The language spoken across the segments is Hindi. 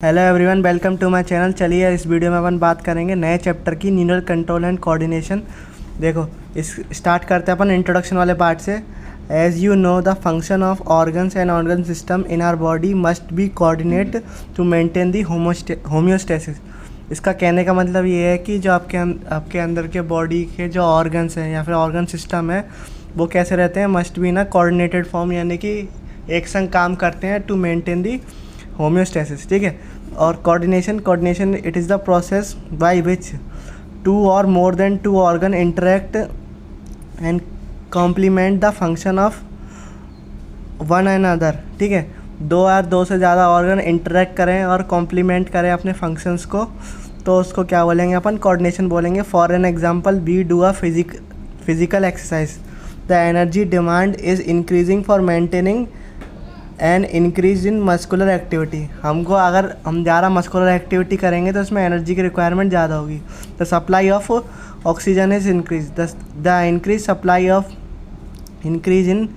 Hello everyone, welcome to my channel. चलिए इस वीडियो में अपन बात करेंगे नए चैप्टर की न्यूरल कंट्रोल एंड कोऑर्डिनेशन। देखो, इस स्टार्ट करते हैं अपन इंट्रोडक्शन वाले पार्ट से। As you know the function of organs and organ system in our body must be coordinate to maintain the homeostasis. इसका कहने का मतलब ये है कि जो आपके अंदर के बॉडी के जो ऑर्गन्स हैं या फिर ऑर्गन सिस्टम है वो कैसे रहते हैं, मस्ट बी ना कोऑर्डिनेटेड फॉर्म, यानी कि एक संग काम करते हैं टू मेंटेन दी होम्योस्टेसिस। ठीक है। और coordination it is the process by which two और more than two organ interact and complement the function of one and other. ठीक है, दो से ज़्यादा ऑर्गन इंटरेक्ट करें और कॉम्प्लीमेंट करें अपने फंक्शंस को, तो उसको क्या बोलेंगे अपन, कोऑर्डिनेशन बोलेंगे। For an example, we do a physical exercise, the energy demand is increasing for maintaining and increase in muscular activity. हमको अगर हम ज़्यादा मस्कुलर एक्टिविटी करेंगे तो उसमें एनर्जी की रिक्वायरमेंट ज़्यादा होगी। The supply of oxygen is increase, the increase supply of increase in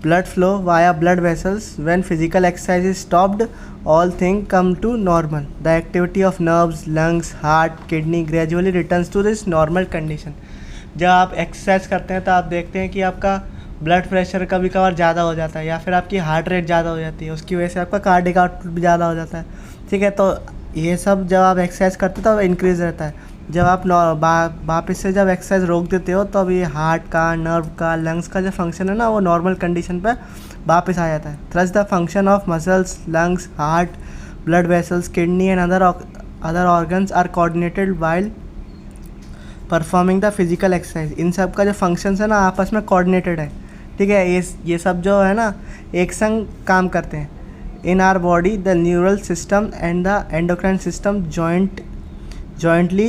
blood flow via blood vessels. When physical exercise is stopped, all things come to normal. The activity of nerves, lungs, heart, kidney gradually returns to this normal condition. जब आप एक्सरसाइज करते हैं तो आप देखते हैं कि आपका ब्लड प्रेशर कभी कभार ज़्यादा हो जाता है या फिर आपकी हार्ट रेट ज़्यादा हो जाती है, उसकी वजह से आपका कार्डियक आउटपुट भी ज़्यादा हो जाता है। ठीक है, तो ये सब जब आप एक्सरसाइज करते हो तो इंक्रीज रहता है। जब आप वापस से जब एक्सरसाइज रोक देते हो तो अभी हार्ट का, नर्व का, लंग्स का जो फंक्शन है ना वो नॉर्मल कंडीशन पे वापस आ जाता है। Through the function of muscles, lungs, heart, blood vessels, kidney and other organs are coordinated while performing the physical exercise. इन सब का जो फंक्शंस है ना आपस में कोऑर्डिनेटेड है। ठीक है, ये सब जो है ना एक संग काम करते हैं। In our body the neural system and the endocrine system jointly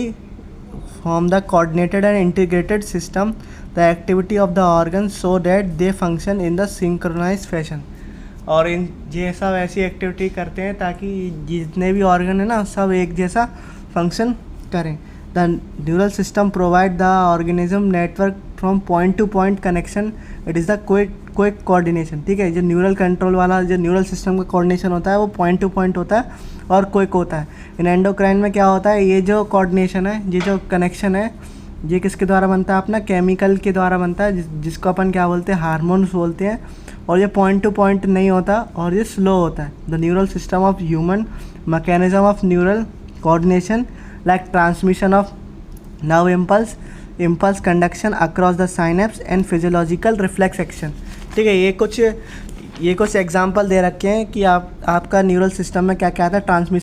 form the coordinated and integrated system, the activity of the organs so that they function in the synchronized fashion। और इन ये सब ऐसी एक्टिविटी करते हैं ताकि जितने भी ऑर्गन है ना सब एक जैसा फंक्शन करें। The neural system provide the organism network from point two point connection, it is the quick coordination. ठीक है, जो न्यूरल कंट्रोल वाला जो न्यूरल सिस्टम का कोऑर्डिनेशन होता है वो पॉइंट टू पॉइंट होता है और क्विक होता है। इन एंडोक्राइन में क्या होता है, ये जो कोऑर्डिनेशन है, ये जो कनेक्शन है, ये किसके द्वारा बनता है, अपना केमिकल के द्वारा बनता है, जिसको अपन क्या बोलते हैं, हार्मोन्स बोलते हैं। और ये पॉइंट टू पॉइंट नहीं होता और ये स्लो होता है। The neural system of human mechanism of neural coordination like transmission of nerve impulse conduction across the synapse and physiological reflex action. ठीक है, ये कुछ एग्जांपल दे रखे हैं कि आपका न्यूरल सिस्टम में क्या क्या आता है। ट्रांसमिशन